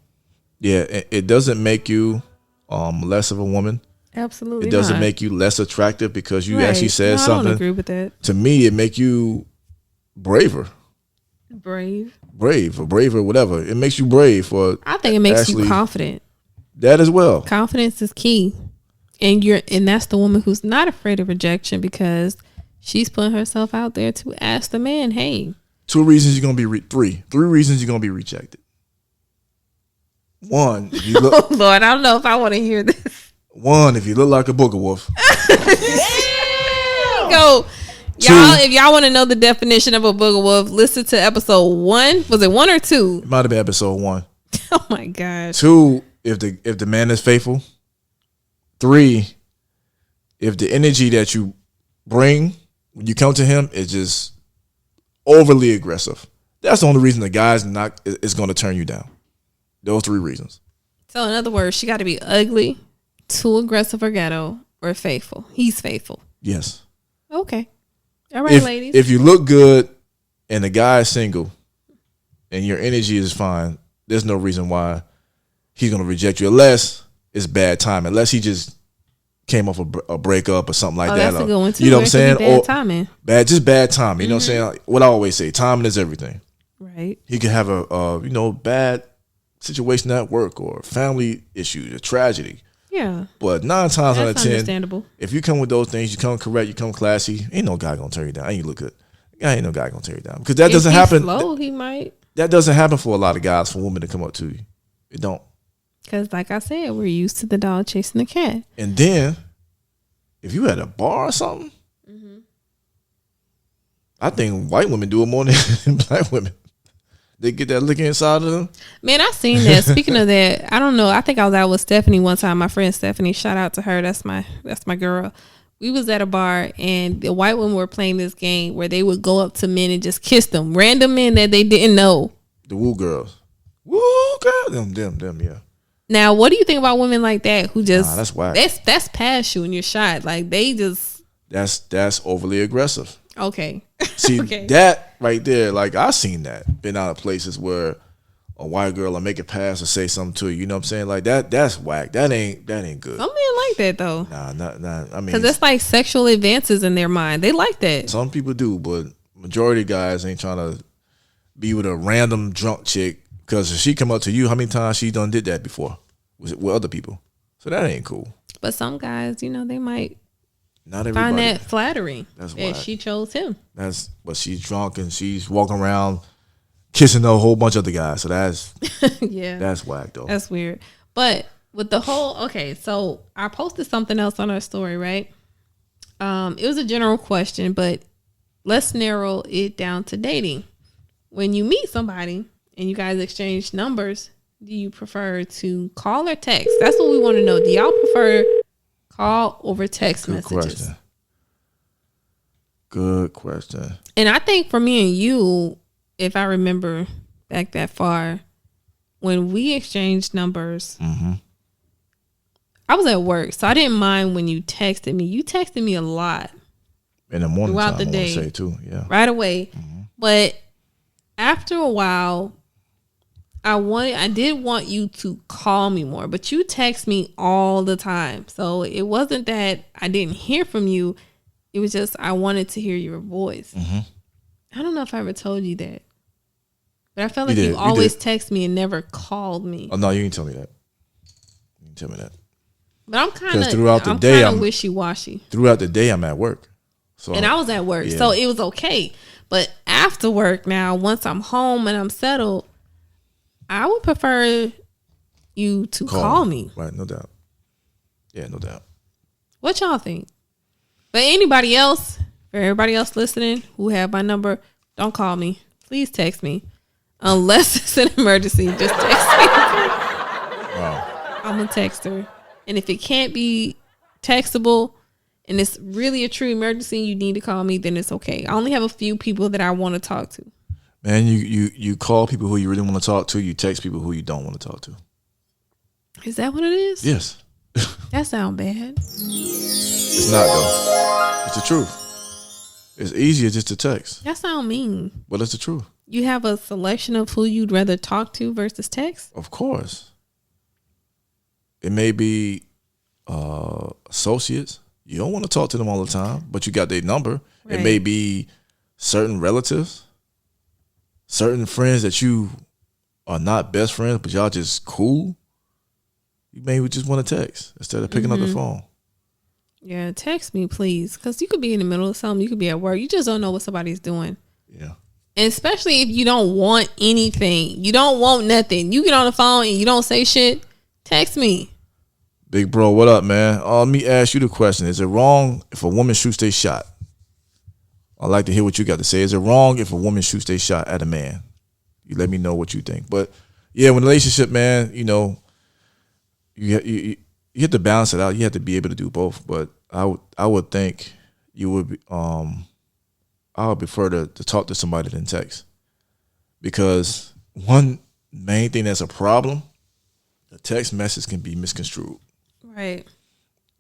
Yeah, it doesn't make you less of a woman. Absolutely, it doesn't make you less attractive because you actually said something. I don't agree with that. To me, it make you braver. Brave, or braver, whatever. It makes you brave. I think it makes you confident. That as well. Confidence is key. And that's the woman who's not afraid of rejection, because she's putting herself out there to ask the man, hey. 2 reasons you're going to be three reasons you're going to be rejected. One, if you look, oh Lord, I don't know if I want to hear this. One, if you look like a booger wolf. Y'all, if y'all want to know the definition of a booger wolf, listen to episode 1. Was it 1 or 2? It might have been episode 1. Oh my gosh. 2, if the man is faithful. 3, if the energy that you bring when you come to him is just overly aggressive. That's the only reason the guy's not is going to turn you down. Those 3 reasons. So in other words, she got to be ugly, too aggressive or ghetto, or faithful. He's faithful. Yes. Okay. All right, ladies. If you look good and the guy is single and your energy is fine, there's no reason why he's going to reject you unless it's bad time. Unless he just came off a breakup or something like that. That's a good one too. You know what I'm saying? Bad timing. Just bad timing. You know what I'm saying? What I always say, timing is everything. Right. He could have a bad situation at work or family issues, a tragedy. Yeah. But 9 times out of 10, understandable. If you come with those things, you come correct, you come classy, ain't no guy gonna turn you down. Ain't you look good. Ain't no guy gonna turn you down. Because that doesn't happen. Slow, he might. That doesn't happen for a lot of guys, for women to come up to you. It don't. Because like I said, we're used to the dog chasing the cat. And then, if you at a bar or something, I think white women do it more than black women. They get that lick inside of them. Man, I seen that. Speaking of that, I don't know. I think I was out with Stephanie one time. My friend Stephanie, shout out to her. That's my girl. We was at a bar and the white women were playing this game where they would go up to men and just kiss them, random men that they didn't know. The woo girls. Woo girl. Them, yeah. Now, what do you think about women like that who just that's whack. That's past you and you're shot. Like they just that's overly aggressive. Okay. See, okay. That right there, like I seen that. Been out of places where a white girl will make it pass or say something to you. You know what I'm saying? Like that's whack. That ain't good. Some men like that though. Nah. I mean, because that's like sexual advances in their mind. They like that. Some people do, but majority of guys ain't trying to be with a random drunk chick. Because if she come up to you, how many times she done did that before with other people? So that ain't cool. But some guys, they might not everybody find that flattering. That's why she chose him. But she's drunk and she's walking around kissing a whole bunch of other guys. So that's yeah, that's whack though. That's weird. But with the whole so I posted something else on our story, right? It was a general question, but let's narrow it down to dating. When you meet somebody and you guys exchange numbers, do you prefer to call or text? That's what we want to know. Do y'all prefer call over text messages? Good question. And I think for me and you, if I remember back that far, when we exchanged numbers, I was at work, so I didn't mind when you texted me. You texted me a lot in the morning throughout time, the day, I say too. Yeah, right away. But after a while, I did want you to call me more, but you text me all the time. So it wasn't that I didn't hear from you. It was just I wanted to hear your voice. I don't know if I ever told you that, but I felt like you always text me and never called me. Oh no, you didn't tell me that. You didn't tell me that. But I'm kind of wishy-washy. Throughout the day, I'm at work. And I was at work, so it was okay. But after work now, once I'm home and I'm settled, I would prefer you to call me. Right, no doubt. Yeah, no doubt. What y'all think? But anybody else, for everybody else listening who have my number, don't call me. Please text me. Unless it's an emergency, just text me. Wow. I'm a texter. And if it can't be textable and it's really a true emergency, you need to call me, then it's okay. I only have a few people that I want to talk to. Man, you call people who you really want to talk to. You text people who you don't want to talk to. Is that what it is? Yes. That sound bad. It's not though. It's the truth. It's easier just to text. That sound mean. But it's the truth. You have a selection of who you'd rather talk to versus text? Of course. It may be associates. You don't want to talk to them all the time, but you got their number. Right. It may be certain relatives. Certain friends that you are not best friends, but y'all just cool. You may just want to text instead of picking up the phone. Yeah, text me, please. Because you could be in the middle of something. You could be at work. You just don't know what somebody's doing. Yeah. And especially if you don't want anything. You don't want nothing. You get on the phone and you don't say shit. Text me. Big bro, what up, man? Let me ask you the question. Is it wrong if a woman shoots their shot? I'd like to hear what you got to say. Is it wrong if a woman shoots their shot at a man? You let me know what you think. But yeah, when relationship, man, you know, you have to balance it out. You have to be able to do both. But I would think you would be, I would prefer to talk to somebody than text, because one main thing that's a problem, a text message can be misconstrued. Right.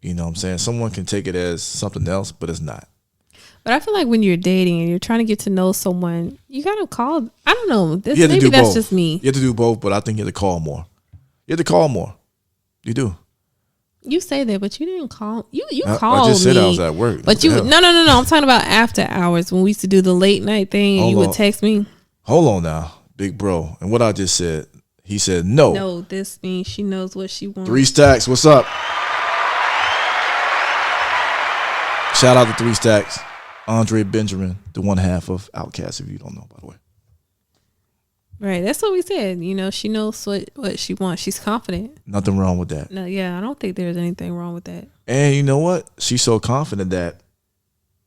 You know what I'm saying? Someone can take it as something else, but it's not. But I feel like when you're dating and you're trying to get to know someone, you gotta call. I don't know. Maybe that's both. just me. You have to do both, but I think you have to call more. You have to call more. You do. You say that, but you didn't call. You I called me. just said I was at work. But no. I'm talking about after hours when we used to do the late night thing, and you would text me. Hold on now, big bro. And what I just said, he said no. No, this means she knows what she wants. 3 Stacks, what's up? Shout out to 3 Stacks. Andre Benjamin, the one half of Outkast, if you don't know, by the way. Right, that's what we said. You know, she knows what she wants. She's confident. Nothing wrong with that. No, yeah, I don't think there's anything wrong with that. And you know what? She's so confident that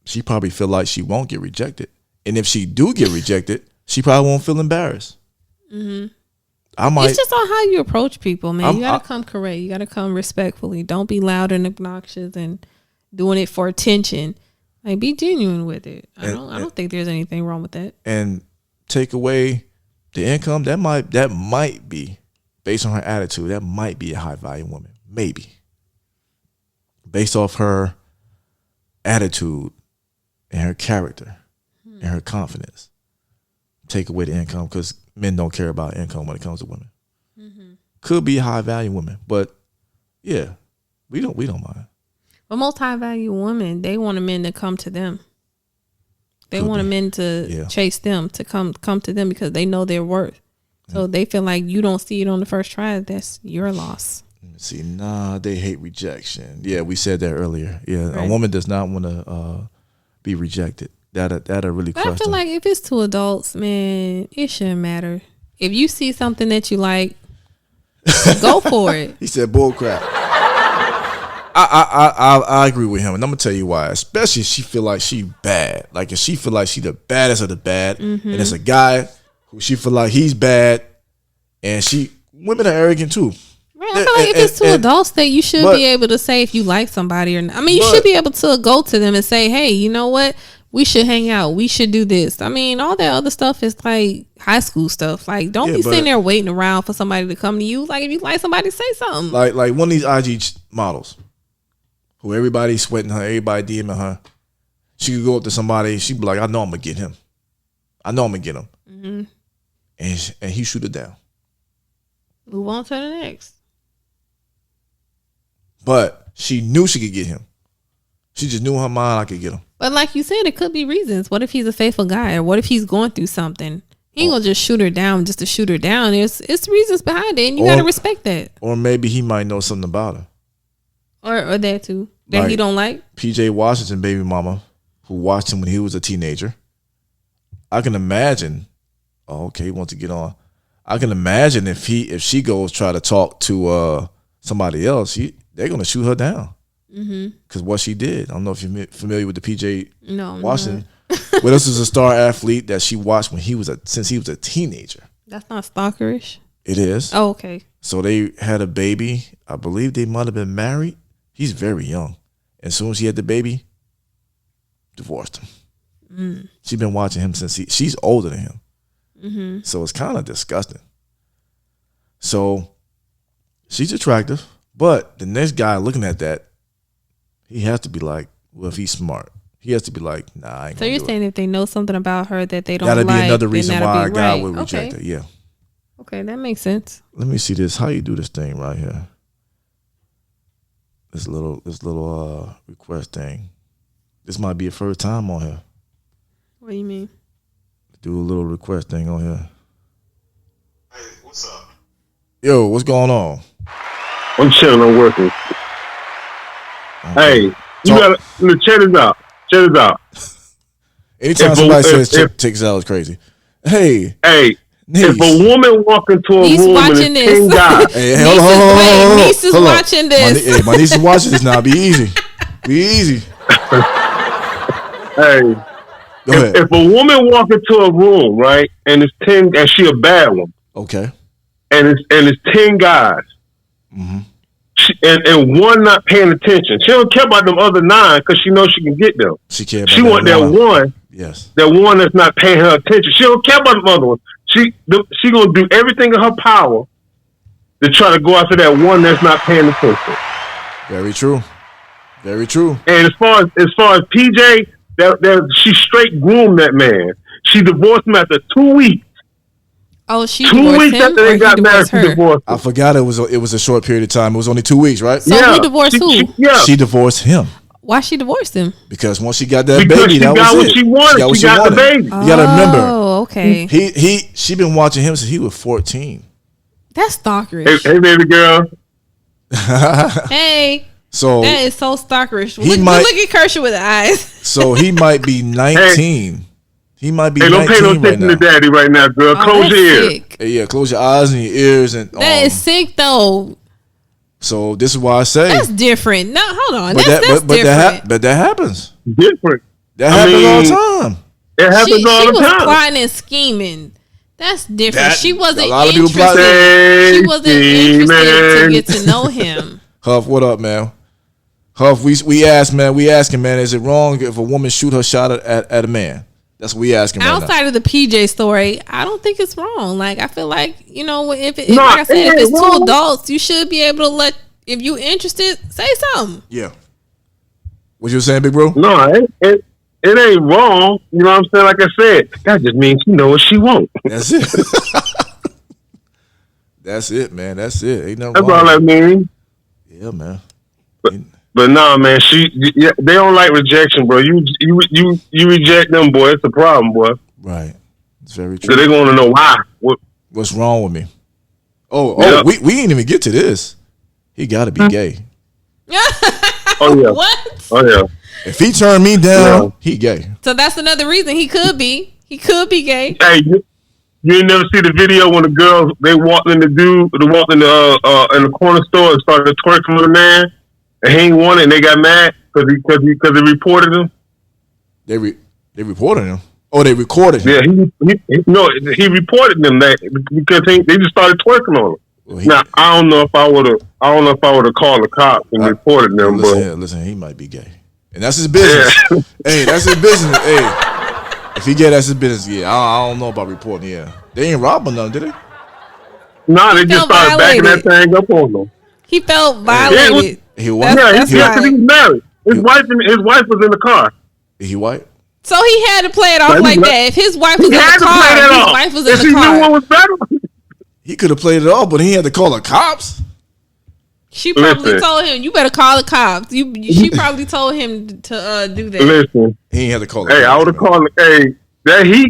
she probably feel like she won't get rejected. And if she do get rejected, she probably won't feel embarrassed. Mm-hmm. It's just on how you approach people, man. You gotta come correct. You gotta come respectfully. Don't be loud and obnoxious and doing it for attention. Like, be genuine with it. I don't think there's anything wrong with that. And take away the income, that might be, based on her attitude, that might be a high value woman. Maybe. Based off her attitude and her character and her confidence. Take away the income, because men don't care about income when it comes to women. Mm-hmm. Could be a high value woman, but yeah, we don't mind. But most high value women, they want a man to come to them. They want a man to chase them, to come to them, because they know their worth. So they feel like you don't see it on the first try, that's your loss. See, they hate rejection. Yeah, we said that earlier. Yeah, right. A woman does not want to be rejected. That'll really crush them. I feel like if it's two adults, man, it shouldn't matter. If you see something that you like, go for it. He said bull crap. I agree with him, and I'm gonna tell you why. Especially if she feel like she bad. Like if she feel like she the baddest of the bad, and it's a guy who she feel like he's bad, and women are arrogant too. Right. I feel like if it's two adults, that you should be able to say if you like somebody or not. I mean, you should be able to go to them and say, hey, you know what? We should hang out. We should do this. I mean, all that other stuff is like high school stuff. Like, don't be sitting there waiting around for somebody to come to you. Like, if you like somebody, say something. Like one of these IG models who everybody's sweating her, everybody DMing her. She could go up to somebody. She'd be like, I know I'm going to get him. I know I'm going to get him. Mm-hmm. And he shoot her down. Move on to the next. But she knew she could get him. She just knew in her mind I could get him. But like you said, it could be reasons. What if he's a faithful guy? Or what if he's going through something? He ain't gonna just shoot her down just to shoot her down. It's reasons behind it, and you gotta respect that. Or maybe he might know something about her. Or that too. That like he don't like. PJ Washington baby mama, who watched him when he was a teenager. I can imagine. Oh, okay, he wants to get on. I can imagine if she goes try to talk to somebody else, they're gonna shoot her down. Because what she did. I don't know if you're familiar with the PJ Washington. But this is a star athlete that she watched since he was a teenager. That's not stalkerish. It is. Oh, okay. So they had a baby. I believe they might have been married. He's very young. And as soon as she had the baby, divorced him. She's been watching him since she's older than him. Mm-hmm. So it's kind of disgusting. So she's attractive, but the next guy looking at that, he has to be like, well, if he's smart, he has to be like, nah, I ain't. So you're saying if they know something about her that they don't that'd like, be another reason why a guy right. would reject her. Yeah. Okay, that makes sense. Let me see this. How you do this thing right here? This little request thing. This might be your first time on here. What do you mean? Do a little request thing on here. Hey, what's up? Yo, what's going on? I'm chilling. I'm working. Okay. Hey, check this out. Check this out. Anytime somebody says check this out is crazy. Hey, niece. If a woman walk into a niece room and it's 10 guys. Hey, hold on. Niece is watching this. My niece is watching this now. Be easy. Be easy. Hey, Go ahead. If a woman walk into a room, right, and it's 10, and she a bad one, Okay. and it's 10 guys, Mm-hmm. and one not paying attention. She don't care about them other 9 because she knows she can get them. She care about She want that one. Yes. That one that's not paying her attention. She don't care about them other ones. She gonna do everything in her power to try to go after that one that's not paying attention. Very true. Very true. And as far as PJ, that she straight groomed that man. She divorced him after 2 weeks. Oh, she 2 divorced weeks him, after or they he got married, divorced she her? divorced him. I forgot it was a short period of time. It was only 2 weeks, right? So who divorced who? Yeah. She divorced him Why she divorced him? because once she got that Because baby, she that got was what it. she wanted. She got the baby. You gotta remember, Oh, okay. she been watching him since he was 14. That's stalkerish. Hey, baby girl. Hey, So that is so stalkerish. He Look, might- look at Kershaw with the eyes. so he might be 19. He might be Hey, don't pay no 19 right attention to now. daddy right now, girl. Oh, Close that's your ears. sick. Hey, yeah, close your eyes and your ears and That is sick though. so this is why I say That's different. No, hold on. but That's that different. but that happens. Different. That I happens mean, all the time. It happens she all the was time. plotting and scheming. That's different. That- she wasn't a lot of people plot- interested. She wasn't interested to Scheming. get to know him. Huff, what up, man? Huff, we asking, man, is it wrong if a woman shoot her shot at a man? That's what we asking right now. Outside of the PJ story, I don't think it's wrong. Like I feel like if No, like I said, if it it's ain't two wrong. adults, you should be able to let. If you interested, say something. Yeah. What you saying, big bro? No, it ain't wrong. You know what I'm saying? Like I said, that just means she know what she wants. That's it. That's it, man. That's it. Ain't nothing That's wrong. all I mean. Yeah, man. But nah, man, they don't like rejection, bro. You reject them, boy. It's a problem, boy. Right. It's very So true. they're gonna know why. What's wrong with me? Oh, Yeah. we didn't even get to this. He got to be gay. Oh yeah. What? Oh yeah. If he turned me down, Yeah. he gay. So that's another reason he could be. He could be gay. Hey, you ain't never see the video when the girls they walked in the corner store and started twerking with a man and he ain't want it and they got mad because he reported him. They reported him. Oh, they recorded him. Yeah, he reported them that because they just started twerking on him. Well, he- Now I don't know if I would have called the cops and reported them, but listen, he might be gay, and that's his business. Yeah. Hey, that's his business. Hey, if he gay, that's his business. Yeah, I don't know about reporting. Yeah, they ain't robbing nothing, did they? nah, they just felt started backing that violated. thing up on them. He felt violated. He white. That's- Yeah, that's because right. he's married. His wife was in the car. He white. So he had to play it off Right, like he- that. If his wife was He in had the to play car, that his off. wife was If in he the knew what car. was better. He could have played it off, but he had to call the cops. She probably Listen. told him, "You better call the cops." She probably told him to do that. Listen, He ain't had to call the hey, cops. I would have man. called. Hey,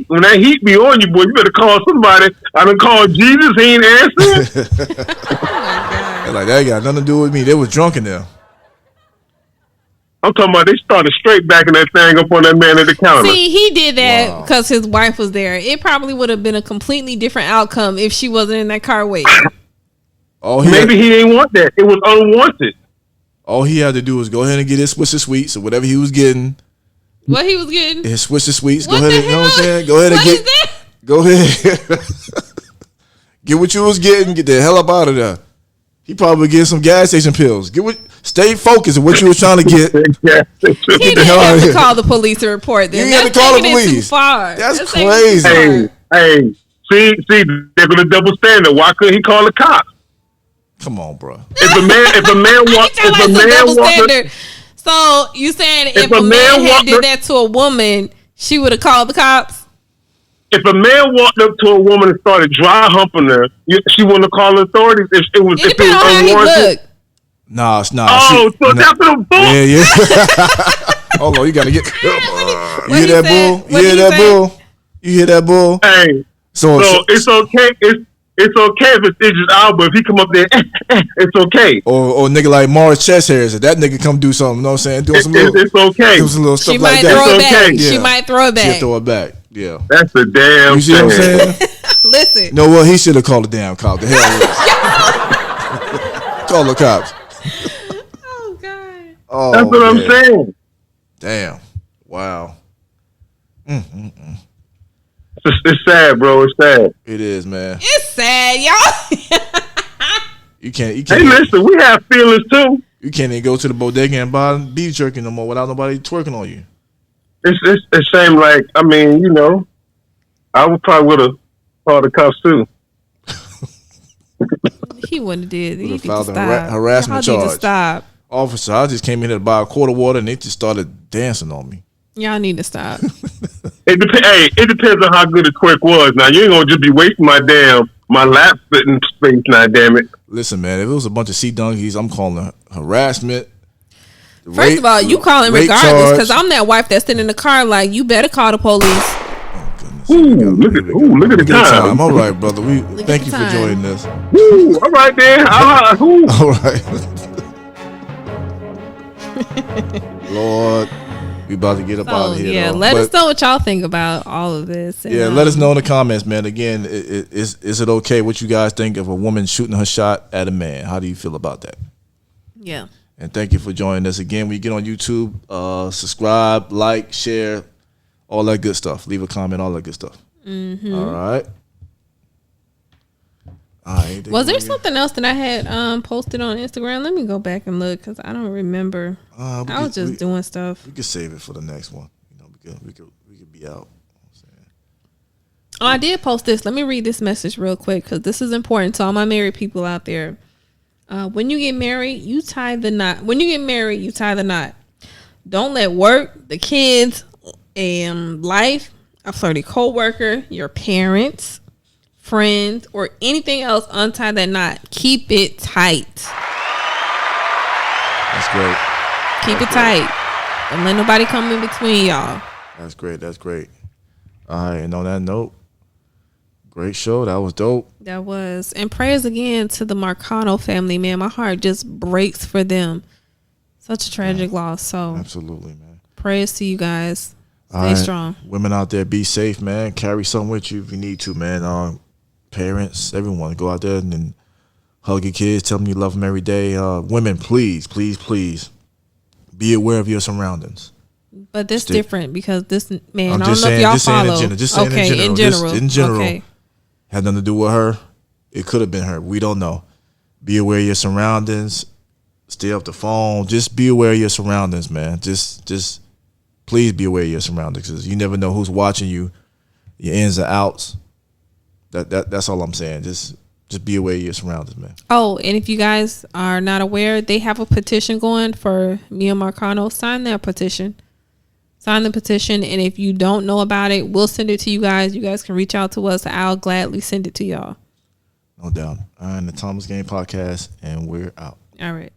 when that heat be on you, boy, you better call somebody. I done called Jesus. He ain't answering. They're like, that got nothing to do with me. They was drunk in there. I'm talking about they started straight backing that thing up on that man at the counter. See, he did that Wow. because his wife was there. It probably would have been a completely different outcome if she wasn't in that car waiting. All Maybe he ain't want that. It was unwanted. all he had to do was go ahead and get his Swisher Sweets or whatever he was getting. What he was getting? His Swisher Sweets. What Go ahead the and, you know what I'm hell? saying? Go ahead and What get. is that? Go ahead. Get what you was getting. Get the hell up out of there. He probably get some gas station pills. Stay focused on what you was trying to get. He the didn't hell out have of to here. call the police to report them. You ain't have That's to call the taking it too police. far. That's taking it too crazy. Hey, far. hey, see, they're gonna double standard. Why couldn't he call the cops? Come on, bro. If a man He walked, talking if like a it's a man double walked, standard. So you saying if a a man man had walked did up- that to a woman, she would have called the cops? if a man walked up to a woman and started dry humping her, she wouldn't have called the authorities if it was It depends on how he unwarranted. looked. Nah. Oh, so that's what I'm Yeah, yeah. Hold on, you gotta get. You What hear he that say? bull? What You hear he that say? bull? You hear that bull? Hey, So so it's okay. It's okay if it's Idris Elba. If he come up there, it's okay. or nigga like Morris Chest hairs. If that nigga come do something, you know what I'm saying? Doing some It's okay. do some little stuff She like might that. throw it It's back. okay. She Yeah. might throw it She'll back. throw it back. Yeah. That's the damn You see what I'm thing. saying? Listen. You know what? He should have called the damn cop. The hell with it. Call the cops. Oh God. Oh, That's what I'm man. saying. Damn. Wow. It's sad, bro. It's sad. It is, man. It's sad, y'all. You can't. Hey, listen, we have feelings too. You can't even go to the bodega and buy beef jerky no more without nobody twerking on you. It's a shame. Like, I mean, you know, I would probably would have called the cops too. He wouldn't have did. He Would've need to filed a stop. harassment Y'all need to charge. stop. Officer, I just came in here to buy a quart of water and they just started dancing on me. Y'all need to stop. It depends on how good the twerk was. Now, you ain't gonna just be wasting my lap sitting space now, damn it. Listen, man, if it was a bunch of sea donkeys, I'm calling harassment. First of all, you calling rape regardless because charge. I'm that wife that's sitting in the car like, you better call the police. Oh, goodness. Look at the time. All right, brother. Thank you the for time. joining us. Woo, all right, then. All right. Lord, we about to get up out of here. Yeah, though. let us But, know what y'all think about all of this. And, Yeah, let us know in the comments, man. Again, is it okay? What you guys think of a woman shooting her shot at a man? How do you feel about that? Yeah. And thank you for joining us again. We get on YouTube, subscribe, like, share, all that good stuff. Leave a comment, all that good stuff. Mm-hmm. All right. Was there something else that I had posted on Instagram? Let me go back and look because I don't remember. I was just doing stuff. We could save it for the next one. You know, we could be out. Oh, I did post this. Let me read this message real quick because this is important to all my married people out there. When you get married, you tie the knot. When you get married, you tie the knot. Don't let work, the kids, and life, a flirty coworker, your parents, friends, or anything else untie that knot. Keep it tight. That's great. Keep it tight. Don't let nobody come in between y'all. That's great. That's great. All right. And on that note, great show. That was dope. That was. And prayers again to the Marcano family, man. My heart just breaks for them. Such a tragic loss. So Absolutely, man. prayers to you guys. Stay All right. strong. Women out there, be safe, man. Carry something with you if you need to, man. Parents, everyone, go out there and then hug your kids. Tell them you love them every day. Women, please, please, please be aware of your surroundings. But this different because this man, I'm I don't just know saying- if y'all just saying in follow. general- just saying in okay, general. in Just general. in general. Okay. Had nothing to do with her. It could have been her. We don't know. Be aware of your surroundings. Stay off the phone. Just be aware of your surroundings, man. Just please be aware of your surroundings because you never know who's watching you, your ins and outs. That's all I'm saying. Just be aware of your surroundings, man. Oh, and if you guys are not aware, they have a petition going for Mia Marcano. Sign their petition. Sign the petition, and if you don't know about it, we'll send it to you guys. You guys can reach out to us. I'll gladly send it to y'all. No doubt. All right, the Thomas Game Podcast, and we're out. All right.